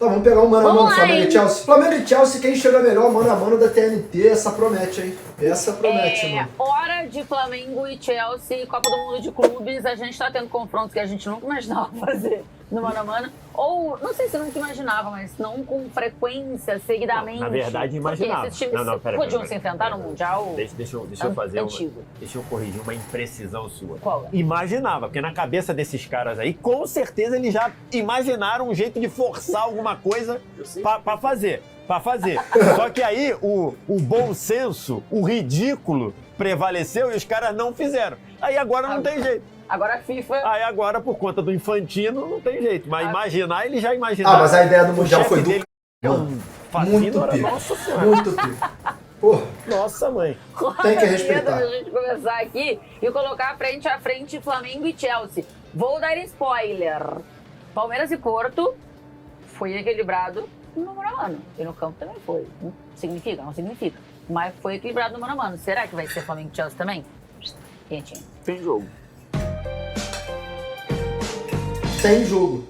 Tá, vamos pegar um mano a Vamos mano, lá, Flamengo hein? e Chelsea. Flamengo e Chelsea, quem chega melhor, mano a mano da TNT, essa promete, hein? Essa promete, mano. Hora de Flamengo e Chelsea, Copa do Mundo de Clubes. A gente tá tendo confrontos que a gente nunca imaginava fazer no mano a mano. Ou, não sei se nunca imaginava, mas não com frequência, seguidamente. Na verdade, imaginava. Porque esses times podiam se enfrentar no Mundial Deixa eu fazer antigo. Deixa eu corrigir uma imprecisão sua. Qual é? Imaginava, porque na cabeça desses caras aí, com certeza eles já imaginaram um jeito de forçar alguma coisa pra fazer. Só que aí o bom senso, o ridículo prevaleceu e os caras não fizeram. Aí agora não tem jeito. Agora a FIFA... Aí agora, por conta do Infantino, não tem jeito. Mas imaginar, ele já imaginaram. Ah, mas a ideia do Mundial foi do... Mano, muito pico. Nossa Senhora. Muito pico. Porra. Nossa, mãe. Tem que respeitar. Antes da gente começar aqui e colocar frente a frente Flamengo e Chelsea. Vou dar spoiler. Palmeiras e Porto foi equilibrado no mano a mano. E no campo também foi. Não significa. Mas foi equilibrado no mano a mano. Será que vai ser Flamengo e Chelsea também? Quentinho. Tem jogo. Tem jogo.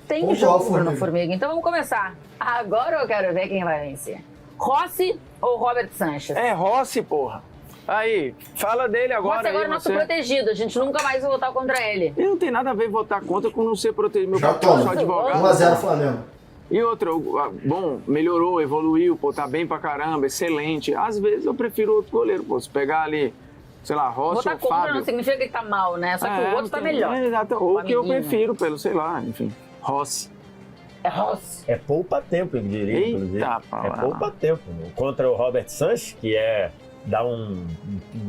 Tem Vamos jogo, falar, Bruno Formiga. Então vamos começar. Agora eu quero ver quem vai vencer. Rossi ou Robert Sanches? É Rossi, porra. Aí, fala dele agora. Rossi agora é aí, nosso você. protegido. A gente nunca mais vai votar contra ele. E não tem nada a ver votar contra com não ser protegido. Meu Já patrão, toma. sou advogado. 1x0 Flamengo. E outra, bom, melhorou, evoluiu, pô, tá bem pra caramba, excelente. Às vezes eu prefiro outro goleiro, pô. Se pegar ali, sei lá, Rossi Votar ou contra Fábio. não significa que ele tá mal, né? Só que o outro tá melhor. Exato, ou O que eu amiguinho. prefiro, pelo, sei lá, enfim. Rossi. É Rossi. É poupa-tempo, eu diria, Eita, inclusive. É palavra. poupa-tempo. Contra o Robert Sanches, que dá um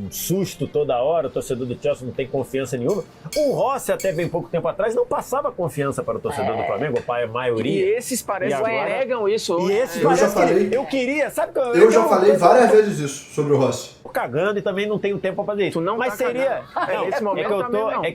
susto toda hora, o torcedor do Chelsea não tem confiança nenhuma. O Rossi, até bem pouco tempo atrás, não passava confiança para o torcedor do Flamengo, a E maioria. esses parecem E que agora? pregam isso E hoje. esses Eu já parece que falei. eu queria, sabe que Eu já falei várias vezes isso sobre o Rossi. Tô cagando e também não tenho tempo pra fazer isso. Tu não mas tá seria. cagando. Não, Nesse momento é que eu também tô, não.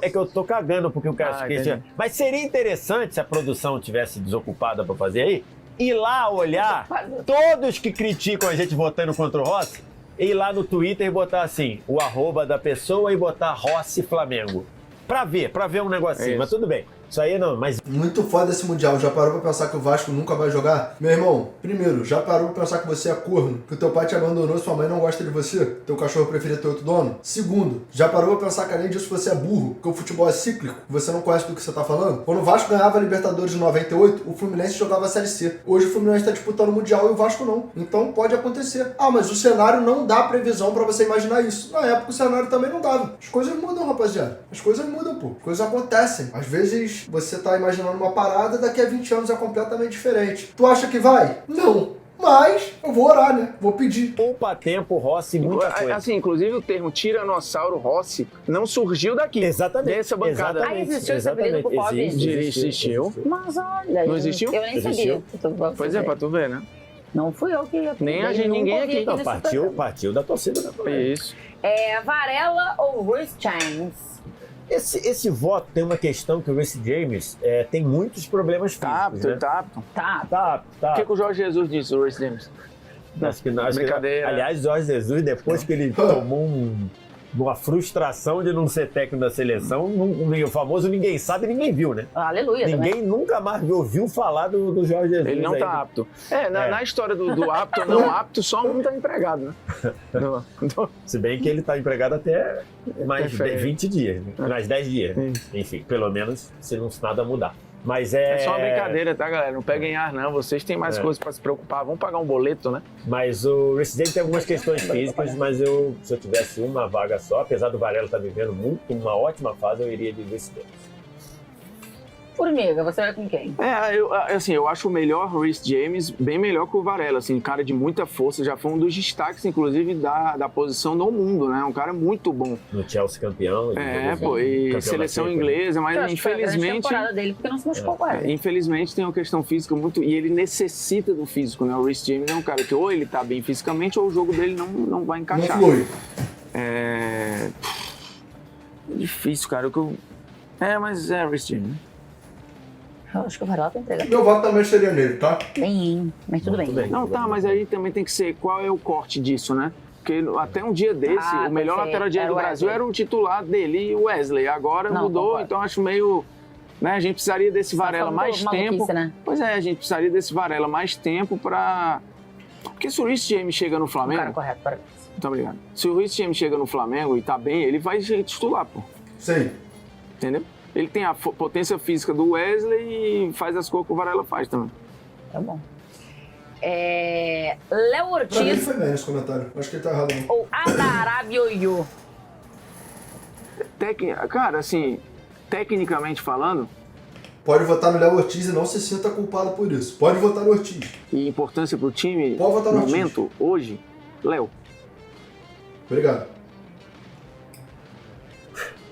é que eu tô cagando porque eu quero Entendi. Mas seria interessante se a produção tivesse desocupada pra fazer aí, ir lá olhar todos que criticam a gente votando contra o Rossi, ir lá no Twitter e botar assim, o arroba da pessoa e botar Rossi Flamengo. Pra ver um negocinho, Isso. mas tudo bem. Isso aí não, mas Muito foda esse Mundial. Já parou pra pensar que o Vasco nunca vai jogar? Meu irmão, primeiro, já parou pra pensar que você é corno? Que o teu pai te abandonou, sua mãe não gosta de você? Teu cachorro prefere ter outro dono? Segundo, já parou pra pensar que além disso você é burro? Que o futebol é cíclico? Que você não conhece do que você tá falando? Quando o Vasco ganhava a Libertadores em 98, o Fluminense jogava a Série C. Hoje o Fluminense tá disputando o Mundial e o Vasco não. Então pode acontecer. Ah, mas o cenário não dá previsão pra você imaginar isso. Na época o cenário também não dava. As coisas mudam, rapaziada. As coisas mudam, pô. As coisas acontecem. Às vezes você tá imaginando uma parada, daqui a 20 anos é completamente diferente. Tu acha que vai? Não. Mas eu vou orar, né? Vou pedir. poupa tempo, Rossi, muita coisa. Assim, inclusive o termo Tiranossauro Rossi não surgiu daqui. Exatamente. Dessa bancada. Ah, existiu esse apelido pro Bob? Existiu. Mas olha... Não existiu? Eu nem Existiu. sabia. Pois é, pra tu ver, né? Não fui eu que... Nem a gente, nunca ninguém ouvi aqui. Não, nesse partiu programa. da torcida da Flamengo. Isso. Varela ou Reece James? Esse voto tem uma questão que o Reece James tem muitos problemas Tá físicos, apto, né? tá apto. Tá. Tá. O que o Jorge Jesus disse, o Reece James? Acho que, Brincadeira. aliás, Jorge Jesus, depois que ele tomou uma frustração de não ser técnico da seleção, o famoso ninguém sabe, ninguém viu, né? Aleluia também. Ninguém nunca mais ouviu falar do Jorge Jesus. Ele não aí. tá apto. Na história do apto ou não apto, só um tá empregado, né? Se bem que ele tá empregado até mais de Perfeito. 20 dias, né? Mais 10 dias. Enfim, pelo menos se não nada mudar. Mas É só uma brincadeira, tá, galera? Não peguem ar, não. Vocês têm mais É. coisas pra se preocupar. Vamos pagar um boleto, né? Mas o Reece James tem algumas questões físicas, mas se eu tivesse uma vaga só, apesar do Varela estar vivendo uma ótima fase, eu iria de Reece James. Formiga, você vai com quem? Eu acho o melhor Reece James bem melhor que o Varela, assim, cara de muita força, já foi um dos destaques, inclusive, da posição do mundo, né? Um cara muito bom. No Chelsea campeão. E campeão seleção da Copa. inglesa, Eu mas acho que foi a grande infelizmente... temporada dele, porque não se machucou quase. Infelizmente tem uma questão física muito... E ele necessita do físico, né? O Reece James é um cara que ou ele tá bem fisicamente ou o jogo dele não vai Não encaixar. flui. É difícil, cara. Mas é Reece James, né? Eu acho que o Varela tá entregando Meu voto também seria nele, tá? bem, mas tudo bem. Não, tá, mas aí também tem que ser qual é o corte disso, né? Porque até um dia desse, o melhor pode ser. lateral direito do Era o Brasil Wesley. era o titular dele e o Wesley. Agora Não, mudou, concordo. então acho meio né? A gente precisaria desse Varela mais tempo. Né? Pois é, a gente precisaria desse Varela mais tempo pra... Porque se o Reece James chega no Flamengo... Cara, correto, parabéns. Muito obrigado. Se o Reece James chega no Flamengo e tá bem, ele vai titular, pô. Sim. Entendeu? Ele tem a potência física do Wesley e faz as coisas que o Varela faz também. Tá bom. Léo Pra mim ele Ortiz foi bem nesse comentário. Acho que ele tá errado, não. ou Adarabioyo? Cara, assim, tecnicamente falando, Pode votar no Léo Ortiz e não se sinta culpado por isso. Pode votar no Ortiz. e importância pro time, Pode votar no momento, hoje, Léo. Obrigado.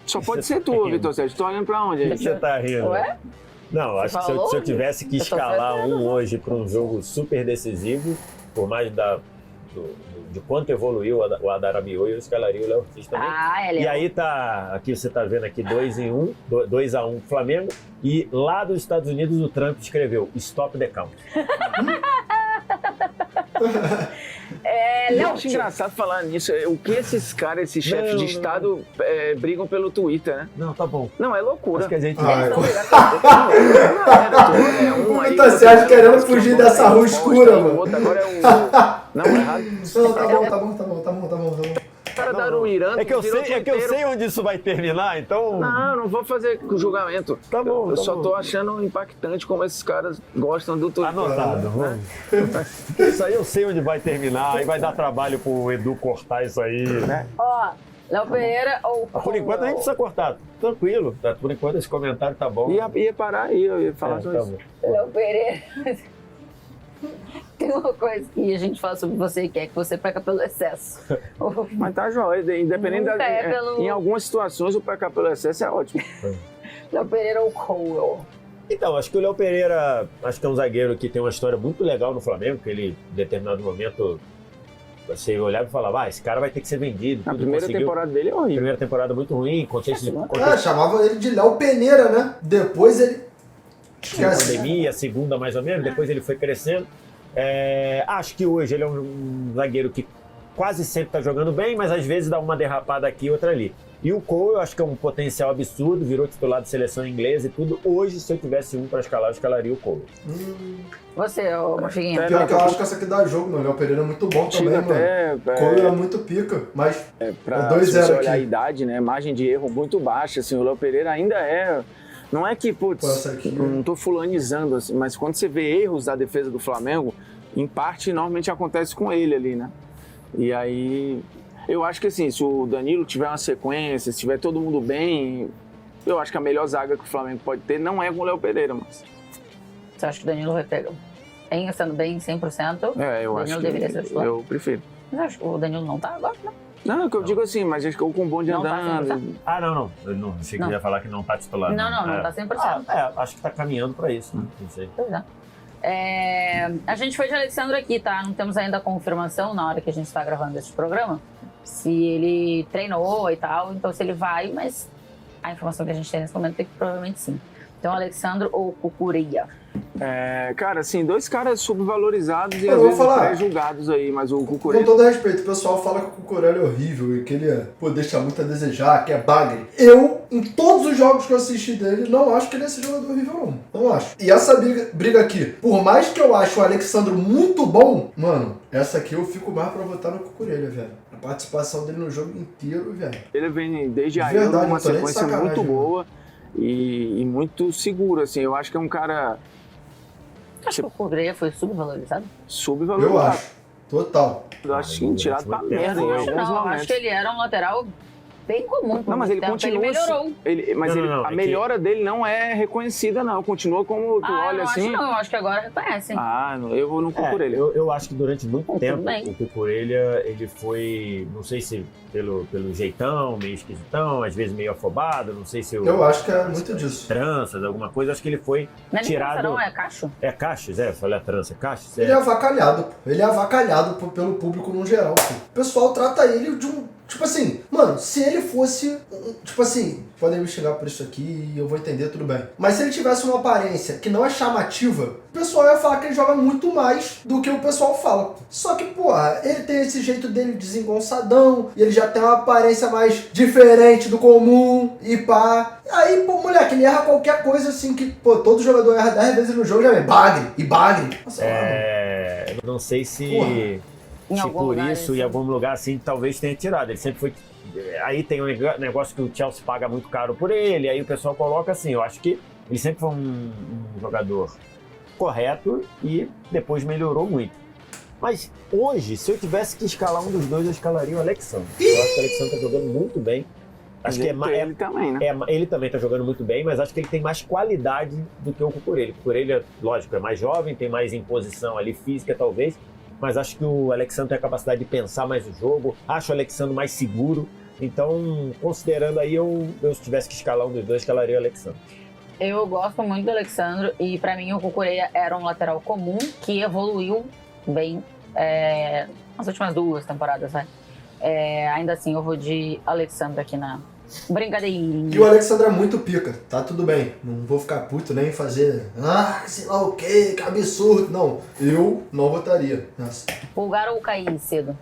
Só pode ser tu, Vitor Sérgio. Tô olhando pra onde aí? Você tá rindo? Ué? Não, acho que falou? se eu tivesse que Eu tô escalar fazendo. um hoje para um jogo super decisivo, por mais de quanto evoluiu o Adarabioyo, eu escalaria o Léo Ortiz também. Ele E aí tá, aqui você tá vendo aqui 2-1 Flamengo, e lá dos Estados Unidos o Trump escreveu Stop the Count. Eu Léo acho Ortiz. engraçado falar nisso. O que esses caras, esses chefes Não, de não. Estado brigam pelo Twitter, né? Não, tá bom. Não, é loucura. Acho que a gente... Ah, Um O aí, Vitor Sérgio querendo fugir dessa rua escura, O mano. outro agora é o... Não, errado. Não, tá bom. O cara da o Irã... É que eu virou twitteiro. sei onde isso vai terminar, então... Não vou fazer julgamento. Tá bom, Eu tá só bom. tô achando impactante como esses caras gostam do Twitter. Anotado, vamos. Isso aí eu sei onde vai terminar, aí vai dar trabalho pro Edu cortar isso aí, né? Ó, Léo Pereira ou... Por enquanto a gente precisa cortar, tranquilo, tá? Por enquanto esse comentário tá bom. Ia parar aí, eu ia falar É, sobre tá isso. bom. Léo Pereira. Tem uma coisa que a gente fala sobre você, que é que você peca pelo excesso. Mas tá joia, independente Nunca é pelo- Em algumas situações o pecar pelo excesso é ótimo. Léo Pereira ou Cole? Então, acho que o Léo Pereira, acho que é um zagueiro que tem uma história muito legal no Flamengo, que ele, em determinado momento, você olhava e falava, esse cara vai ter que ser vendido. A tudo, primeira conseguiu. temporada dele é horrível. Primeira temporada muito ruim, contexto de Chamava ele de Léo Peneira, né? Depois ele... pandemia, a segunda mais ou menos, depois ele foi crescendo. Acho que hoje ele é um zagueiro que quase sempre está jogando bem, mas às vezes dá uma derrapada aqui e outra ali. E o Cole, eu acho que é um potencial absurdo, virou titular de seleção inglesa e tudo. Hoje, se eu tivesse um para escalar, eu escalaria o Cole. Você, ô Machiguinha. Pior que eu acho que essa aqui dá jogo, mano. O Léo Pereira é muito bom também, mano. Cole é muito pica, mas Pra 2-0 se você olhar a aqui. idade, né? Margem de erro muito baixa, assim, o Léo Pereira ainda é... Não é que, putz, Passa aqui. não tô fulanizando, assim, mas quando você vê erros da defesa do Flamengo, em parte, normalmente acontece com ele ali, né? E aí, eu acho que assim, se o Danilo tiver uma sequência, se tiver todo mundo bem, eu acho que a melhor zaga que o Flamengo pode ter não é com o Léo Pereira, mas... Você acha que o Danilo vai pegar? Sendo bem 100%, eu o acho Danilo que deveria ser titular. eu prefiro. Mas acho que o Danilo não tá agora, não. Não, é o que eu digo assim, mas ele ficou com um bonde Não tá andando. Ah, não. Eu não achei que Não. ia falar que não tá titular. Não tá 100%. Acho que tá caminhando para isso, né? Não sei. Pois é. A gente foi de Alexandre aqui, tá? Não temos ainda a confirmação na hora que a gente está gravando esse programa se ele treinou e tal, então se ele vai, mas a informação que a gente tem nesse momento é que provavelmente sim. Então, Alexandre ou Cucureia? Cara, assim, dois caras subvalorizados e Eu às vou vezes falar. pré-julgados aí, mas o Com Cucurella... todo respeito, o pessoal fala que o Cucurella é horrível e que ele deixa muito a desejar, que é bagre. Eu, em todos os jogos que eu assisti dele, não acho que ele é esse jogador horrível, não. Não acho. E essa briga aqui, por mais que eu ache o Alexandre muito bom, mano, essa aqui eu fico mais pra votar no Cucurella, velho. A participação dele no jogo inteiro, velho. Ele vem desde aí Verdade, numa não tô nem de sequência sacanagem, muito mano. boa e muito segura, assim. Eu acho que é um cara Acho que o Cucureia foi subvalorizado? subvalorizado. Eu acho. Total. Eu acho que tirado pra merda em Eu alguns Não, eu momentos. acho que ele era um lateral bem comum. por Não, mas muito ele tempo. continua... Ele melhorou. Não, a é que- melhora dele não é reconhecida, não. Continua como tu Eu olha não assim... acho não, eu acho que agora reconhecem. Eu vou no Cucurella. Eu acho que durante muito Tudo tempo bem. o Cucurella, ele foi, não sei se pelo jeitão, meio esquisitão, às vezes meio afobado, não sei se Eu acho que é muito disso. tranças, alguma coisa, acho que ele foi Não é nem tirado... trança, não, é cacho. É Cachos, eu falei a trança, Cachos, Ele é avacalhado, pô. Ele é avacalhado pelo público no geral, pô. O pessoal trata ele de um... Tipo assim, Mano, se ele fosse, tipo assim, podem me xingar por isso aqui e eu vou entender, tudo bem. Mas se ele tivesse uma aparência que não é chamativa, o pessoal ia falar que ele joga muito mais do que o pessoal fala. Só que, porra, ele tem esse jeito dele desengonçadão, e ele já tem uma aparência mais diferente do comum, e pá. Aí, pô, moleque, ele erra qualquer coisa assim que, pô, todo jogador erra 10 vezes no jogo, já vem bagre. Nossa, Eu não sei se... Porra. Em algum por lugar, isso, assim. em algum lugar assim, talvez tenha tirado. Ele sempre foi. Aí tem um negócio que o Chelsea paga muito caro por ele, aí o pessoal coloca assim. Eu acho que ele sempre foi um jogador correto e depois melhorou muito. Mas hoje, se eu tivesse que escalar um dos dois, eu escalaria o Alexandre. Eu acho que o Alexandre tá jogando muito bem. Acho que ele também, né? Ele também tá jogando muito bem, mas acho que ele tem mais qualidade do que o Cucurella. O Cucurella, lógico, é mais jovem, tem mais imposição ali física, talvez. Mas acho que o Alexandre tem a capacidade de pensar mais o jogo. Acho o Alexandre mais seguro. Então, considerando aí, eu se tivesse que escalar um dos dois, escalaria o Alexandre. Eu gosto muito do Alexandre e pra mim o Cucurella era um lateral comum que evoluiu bem nas últimas 2 temporadas, né? Ainda assim eu vou de Alexandre aqui na brincadeirinha. E o Alexandre é muito pica, tá tudo bem. Não vou ficar puto nem fazer, sei lá o que absurdo. Não, eu não votaria. Nossa. Pulgar ou cair cedo?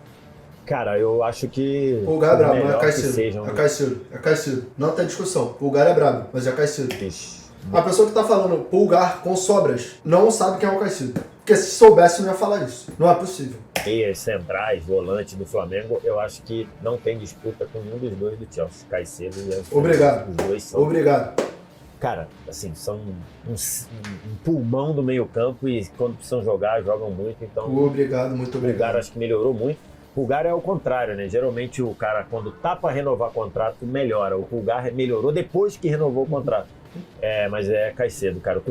Cara, eu acho que... Pulgar é brabo, mas é melhor que Caicedo. sejam- É Caicedo. É Caicedo. Não tem discussão. Pulgar é brabo, mas é Caicedo. Ixi. A pessoa que tá falando Pulgar com sobras não sabe quem é o Caicedo. Porque se soubesse não ia falar isso. Não é possível. Meias centrais, volantes do Flamengo, eu acho que não tem disputa com nenhum dos dois do Chelsea. Caicedo e Enzo. Obrigado. Os dois são... Obrigado. Cara, assim, são um pulmão do meio campo e quando precisam jogar, jogam muito. Então, Obrigado, muito o Pulgar obrigado. acho que melhorou muito. O Pulgar é o contrário, né? Geralmente o cara, quando tá pra renovar contrato, melhora. O Pulgar melhorou depois que renovou o contrato. Mas é Caicedo, cara.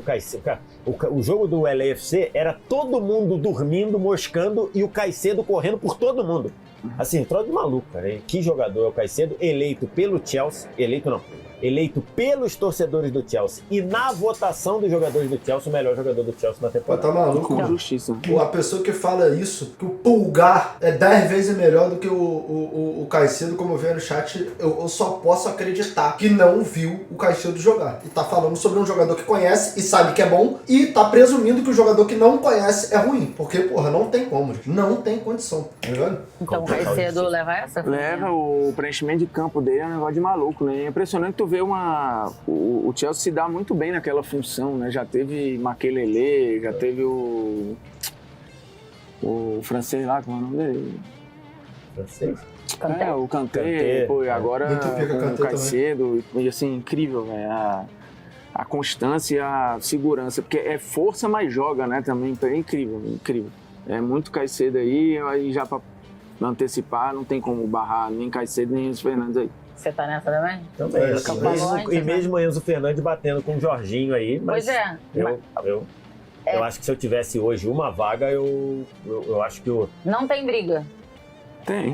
O jogo do LAFC era todo mundo dormindo, moscando e o Caicedo correndo por todo mundo. Assim, troço de maluco, cara. E que jogador é o Caicedo? Eleito pelo Chelsea. Eleito pelos torcedores do Chelsea. E na votação dos jogadores do Chelsea, o melhor jogador do Chelsea na Pô, temporada. tá maluco? Com Mano? justiça. Pô, a pessoa que fala isso, que o Pulgar é 10 vezes melhor do que o Caicedo, como eu vi no chat, eu só posso acreditar que não viu o Caicedo jogar. E tá falando sobre um jogador que conhece e sabe que é bom, e tá presumindo que o jogador que não conhece é ruim. Porque, porra, não tem como, gente. Não tem condição, tá ligado? Então o Caicedo leva essa? Leva, o preenchimento de campo dele é um negócio de maluco, né? É impressionante tu ver o Chelsea se dá muito bem naquela função, né? Já teve Makelele, já teve o francês lá, como é o nome dele? Francês. Kanté. O Kanté, Kanté, pô, e agora Muito pica com Kanté o Caicedo, e assim, incrível, velho. A constância e a segurança, porque é força, mas joga, né, também, então é incrível, incrível. É muito Caicedo aí já pra antecipar, não tem como barrar nem Caicedo, nem Enzo Fernandes aí. Você tá nessa também? Também. É, Assim, também. e mesmo o Enzo Fernandes batendo com o Jorginho aí, mas Pois é. eu acho que se eu tivesse hoje uma vaga, eu acho que Não tem briga. Tem.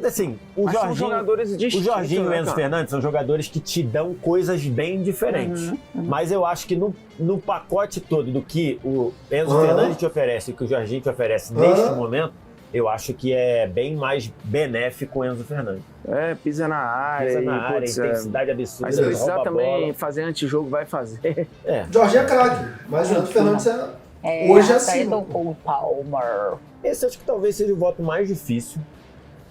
assim, o Mas são Jorginho, jogadores distintos, o Jorginho e o né, Enzo cara? Fernandes são jogadores que te dão coisas bem diferentes. Mas eu acho que no pacote todo do que o Enzo Fernandes te oferece e o que o Jorginho te oferece neste momento, eu acho que é bem mais benéfico o Enzo Fernandes. Pisa na área. Pisa e, na área, putz, intensidade absurda, Mas se precisar rouba a também bola. fazer antijogo, vai fazer. Jorginho é craque, mas o Enzo Fernandes hoje é assim. Arrascaeta ou Cole Palmer? Esse acho que talvez seja o voto mais difícil,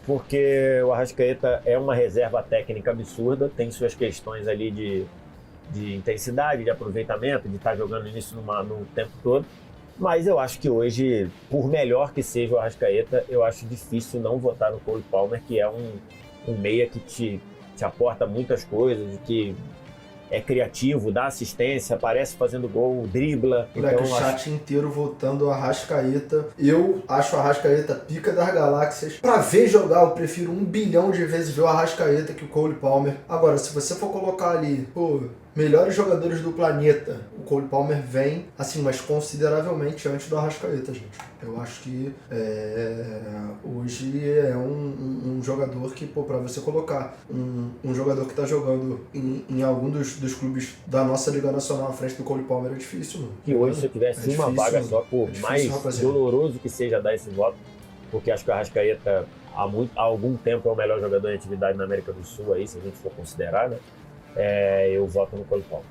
porque o Arrascaeta é uma reserva técnica absurda, tem suas questões ali de intensidade, de aproveitamento, de estar jogando isso no tempo todo. Mas eu acho que hoje, por melhor que seja o Arrascaeta, eu acho difícil não votar no Cole Palmer, que é um meia que te aporta muitas coisas, que é criativo, dá assistência, aparece fazendo gol, dribla. Moleque, Então, o chat inteiro votando o Arrascaeta. Eu acho o Arrascaeta pica das galáxias. Pra ver jogar, eu prefiro 1 bilhão de vezes ver o Arrascaeta que o Cole Palmer. Agora, se você for colocar ali, melhores jogadores do planeta, o Cole Palmer vem, assim, mas consideravelmente antes do Arrascaeta, gente. Eu acho que hoje é um jogador que, pra você colocar um jogador que tá jogando em algum dos clubes da nossa Liga Nacional à frente do Cole Palmer é difícil, mano. que hoje, se eu tivesse uma difícil, vaga mano. só, por É difícil, mais rapaziada. doloroso que seja dar esse voto, porque acho que o Arrascaeta há algum tempo é o melhor jogador em atividade na América do Sul, aí, se a gente for considerar, né? Eu voto no Cole Palmer.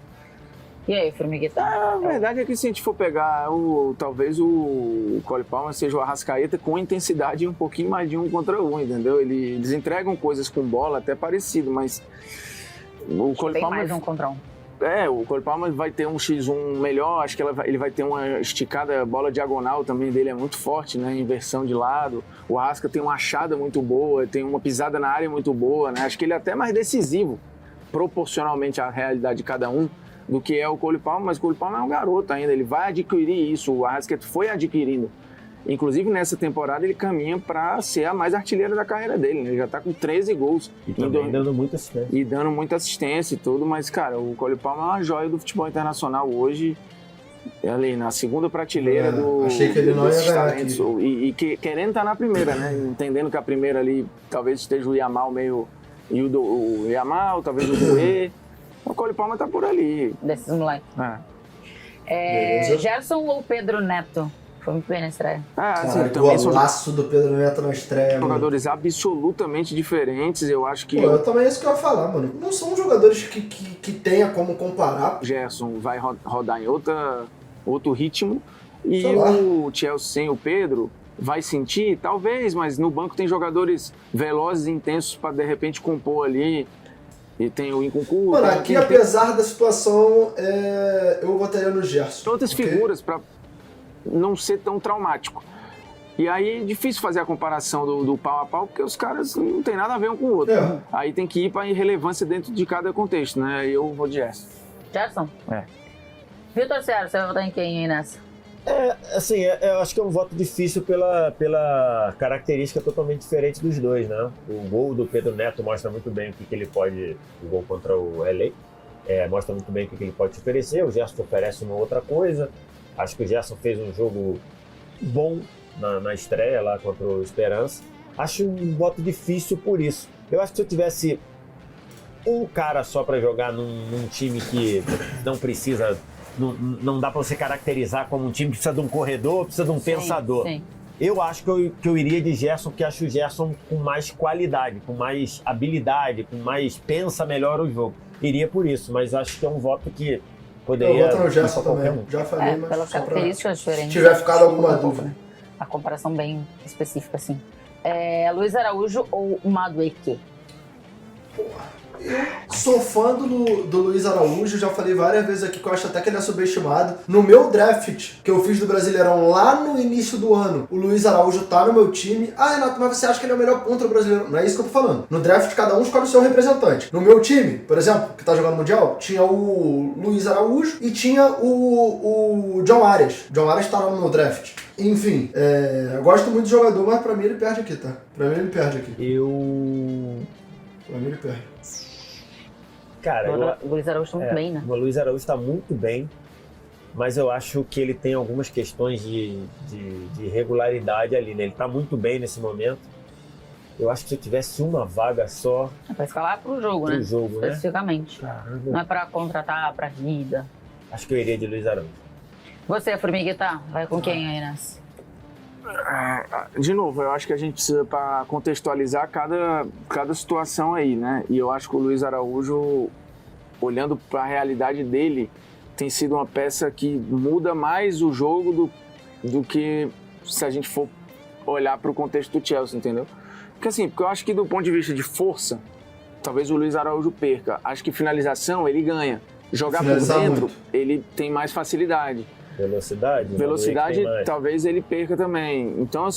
E aí, Formigueta? A verdade é que se a gente for pegar, talvez o Cole Palmer seja o Arrascaeta com intensidade um pouquinho mais de 1 contra 1, entendeu? Eles entregam coisas com bola até parecido, mas o Cole Palmer... mais 1 contra 1. O Cole Palmer vai ter um X1 melhor, acho que ele vai ter uma esticada, bola diagonal também dele é muito forte, né? Inversão de lado. O Arrasca tem uma achada muito boa, tem uma pisada na área muito boa, né? Acho que ele é até mais decisivo, proporcionalmente à realidade de cada um, do que é o Cole Palmer, mas o Cole Palmer é um garoto ainda, ele vai adquirir isso, o Arrascaeta foi adquirindo. Inclusive, nessa temporada, ele caminha para ser a mais artilheira da carreira dele, né? Ele já tá com 13 gols. E também dando muita assistência. E dando muita assistência e tudo, mas, cara, o Cole Palmer é uma joia do futebol internacional hoje, ali na segunda prateleira do... Achei que ele não ia ganhar aqui. E querendo estar na primeira, né? Entendendo que a primeira ali, talvez esteja o Yamal meio... E o Yamal, talvez o Doué. O Cole Palmer tá por ali. Desses moleques. Gerson ou Pedro Neto? Foi muito bem na estreia. O golaço do Pedro Neto na estreia. Jogadores absolutamente diferentes, eu acho que... Eu também é isso que eu ia falar, mano. Não são jogadores que tenha como comparar. O Gerson vai rodar em outro ritmo e o Chelsea sem o Pedro vai sentir, talvez, mas no banco tem jogadores velozes e intensos para de repente compor ali. E tem o Nkunku. Mano, aqui apesar da situação, eu votaria no Gerson. Outras figuras para não ser tão traumático. E aí é difícil fazer a comparação do pau a pau, porque os caras não tem nada a ver um com o outro. Aí tem que ir para irrelevância dentro de cada contexto, né? Eu vou de Gerson. Gerson? Vitor Sérgio, você vai votar em quem aí nessa? Eu acho que é um voto difícil pela característica totalmente diferente dos dois, né? O gol do Pedro Neto mostra muito bem o que ele pode... O gol contra o LA mostra muito bem o que ele pode te oferecer. O Gerson oferece uma outra coisa. Acho que o Gerson fez um jogo bom na estreia lá contra o Esperança. Acho um voto difícil por isso. Eu acho que se eu tivesse um cara só para jogar num time que não precisa... Não dá para você caracterizar como um time que precisa de um corredor, precisa de um pensador. Sim. Eu acho que eu iria de Gerson, porque acho o Gerson com mais qualidade, com mais habilidade, com mais pensa melhor o jogo. Iria por isso, mas acho que é um voto que poderia... Eu voto no Gerson também, já falei, mas pelas características diferentes. Se tiver ficado alguma dúvida. A comparação bem específica, assim. Luiz Araújo ou Madueke? Eu sou fã do Luiz Araújo, já falei várias vezes aqui que eu acho até que ele é subestimado. No meu draft, que eu fiz do Brasileirão lá no início do ano, o Luiz Araújo tá no meu time. Ah, Renato, mas você acha que ele é o melhor contra o Brasileirão? Não é isso que eu tô falando. No draft, cada um escolhe o seu representante. No meu time, por exemplo, que tá jogando Mundial, tinha o Luiz Araújo e tinha o John Arias. John Arias tá lá no meu draft. Enfim, eu gosto muito do jogador, mas pra mim ele perde aqui, tá? Pra mim ele perde aqui. Pra mim ele perde. Cara, o Luiz Araújo tá muito bem, né? O Luiz Araújo tá muito bem, mas eu acho que ele tem algumas questões de irregularidade ali, né? Ele tá muito bem nesse momento. Eu acho que se eu tivesse uma vaga só... É pra escalar pro jogo, né? Especificamente. Caramba. Não é pra contratar pra vida. Acho que eu iria de Luiz Araújo. Você, Formiguita, vai com quem aí nessa? De novo, eu acho que a gente precisa para contextualizar cada situação aí, né? E eu acho que o Luiz Araújo, olhando para a realidade dele, tem sido uma peça que muda mais o jogo do que se a gente for olhar para o contexto do Chelsea, entendeu? Porque eu acho que do ponto de vista de força, talvez o Luiz Araújo perca. Acho que finalização ele ganha. Jogar por dentro, ele tem mais facilidade. Velocidade, talvez ele perca também. Então,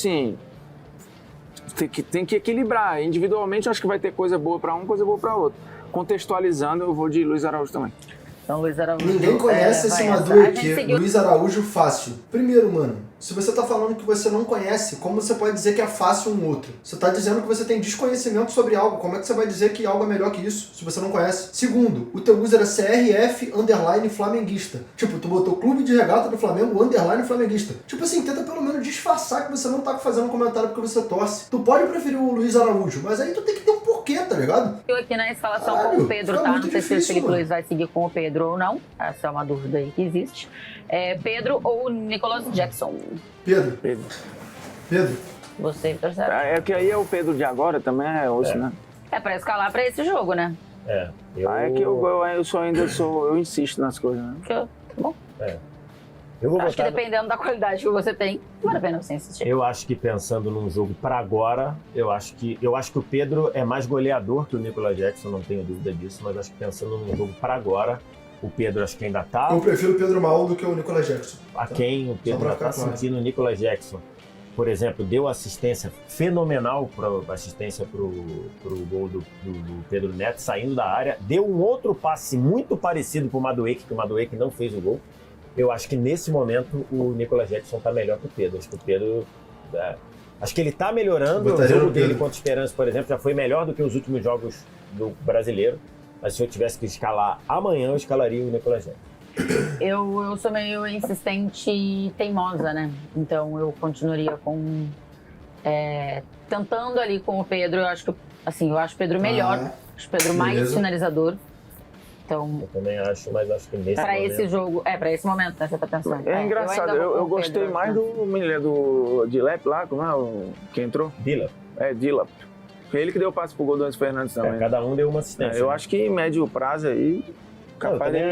tem que equilibrar. Individualmente, acho que vai ter coisa boa para um, coisa boa para outro. Contextualizando, eu vou de Luiz Araújo também. Então, Luiz Araújo... Ninguém conhece esse Madueke, Luiz Araújo fácil. Primeiro, mano, se você tá falando que você não conhece, como você pode dizer que é fácil um outro? Você tá dizendo que você tem desconhecimento sobre algo. Como é que você vai dizer que algo é melhor que isso, se você não conhece? Segundo, o teu user é CRF_flamenguista. Tipo, tu botou Clube de Regata do Flamengo _flamenguista. Tipo assim, tenta pelo menos disfarçar que você não tá fazendo um comentário porque você torce. Tu pode preferir o Luiz Araújo, mas aí tu tem que ter um porquê, tá ligado? Eu aqui na escalação com o Pedro, tá? Não sei se o Felipe Luiz vai seguir com o Pedro ou não. Essa é uma dúvida aí que existe. Pedro ou Nicolas Jackson? Pedro. Você e Vitor Sérgio. É que aí é o Pedro de agora também, é osso, né? É pra escalar pra esse jogo, né? É, É que eu insisto nas coisas, né? Porque, tá bom. Eu vou Acho que botar... dependendo da qualidade que você tem, vale a pena você insistir. Eu acho que pensando num jogo pra agora, eu acho que o Pedro é mais goleador que o Nicolas Jackson, não tenho dúvida disso, mas acho que pensando num jogo pra agora, o Pedro acho que ainda tá Eu prefiro o Pedro Mal do que o Nicolas Jackson. a quem o Pedro pra ainda tá ficar claro. sentindo o Nicolas Jackson. Por exemplo, deu assistência fenomenal assistência pro gol do Pedro Neto saindo da área, deu um outro passe muito parecido pro Madueke, que o Madueke não fez o gol. Eu acho que nesse momento o Nicolas Jackson tá melhor que o Pedro. Acho que o Pedro... acho que ele tá melhorando. O Botaria jogo no Pedro. dele contra o Esperança, por exemplo, já foi melhor do que os últimos jogos do brasileiro. Mas se eu tivesse que escalar amanhã, eu escalaria o Nicolas Jackson. Eu sou meio insistente e teimosa, né? Então eu continuaria com... tentando ali com o Pedro. Eu acho o Pedro melhor. Acho o Pedro mais beleza. finalizador. Então, Eu também acho, mas acho que nesse pra momento... esse jogo... pra esse momento, né? Você tá pensando. É engraçado, ainda vou com eu o gostei Pedro, mais né? do Dilep lá, como é o que entrou? Dila. Dilap. Foi ele que deu o passe pro Godones Fernandes também. Cada um deu uma assistência. Eu acho que em médio prazo aí, Não, eu também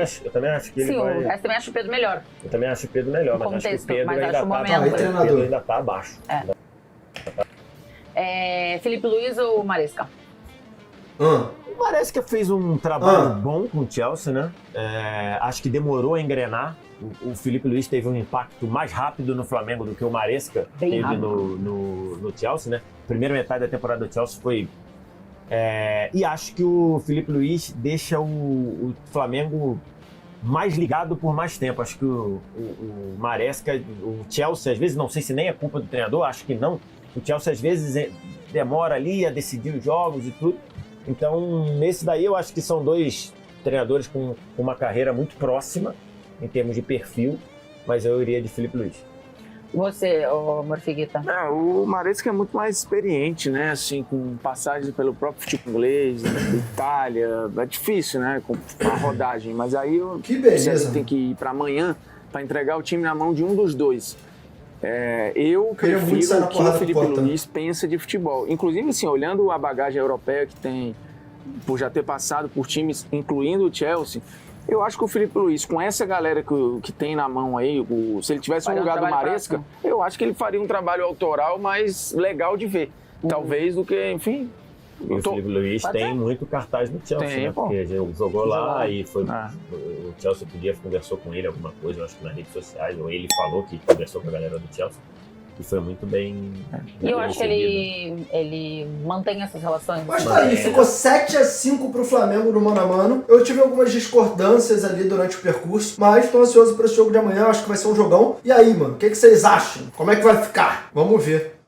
acho que ele Sim, vai... o resto também acho o Pedro melhor. Eu também acho o Pedro melhor, mas acho que Contexto, o Pedro mas ainda acho o tá... momento. Aí, o treinador. Pedro ainda tá abaixo. Felipe Luiz ou Maresca? O Maresca fez um trabalho bom com o Chelsea, né? Acho que demorou a engrenar. O Felipe Luiz teve um impacto mais rápido no Flamengo do que o Maresca Bem teve rápido. no Chelsea, né? Primeira metade da temporada do Chelsea foi... e acho que o Felipe Luiz deixa o Flamengo mais ligado por mais tempo. Acho que o Maresca, o Chelsea, às vezes, não sei se nem é culpa do treinador, acho que não. O Chelsea, às vezes, demora ali a decidir os jogos e tudo. Então, nesse daí, eu acho que são dois treinadores com uma carreira muito próxima, em termos de perfil, mas eu iria de Felipe Luiz. Você, Morfiguita? o Maresca é muito mais experiente, né? Assim, com passagens pelo próprio futebol inglês, Itália. É difícil, né? Com a rodagem. Mas aí Que beleza. você tem que ir para amanhã para entregar o time na mão de um dos dois. Eu Queria muito prefiro sair na o que porrada o com Felipe o Potter. Luiz pensa de futebol. Inclusive, assim, olhando a bagagem europeia que tem, por já ter passado por times, incluindo o Chelsea, eu acho que o Felipe Luiz, com essa galera que tem na mão aí, se ele tivesse no Faria um lugar do trabalho Maresca, próximo. eu acho que ele faria um trabalho autoral mais legal de ver. Talvez do que, enfim... E o Felipe Luiz Pode tem ser. muito cartaz no Chelsea, Tem, né? pô. Porque ele jogou lá e foi... Ah. O Chelsea conversou com ele alguma coisa, eu acho que nas redes sociais, ou ele falou que conversou com a galera do Chelsea, e foi muito bem... E eu acho que recebido. ele mantém essas relações. Mas tá aí, ficou 7-5 pro Flamengo no mano a mano. Eu tive algumas discordâncias ali durante o percurso, mas tô ansioso pra esse jogo de amanhã, acho que vai ser um jogão. E aí, mano, o que vocês acham? Como é que vai ficar? Vamos ver.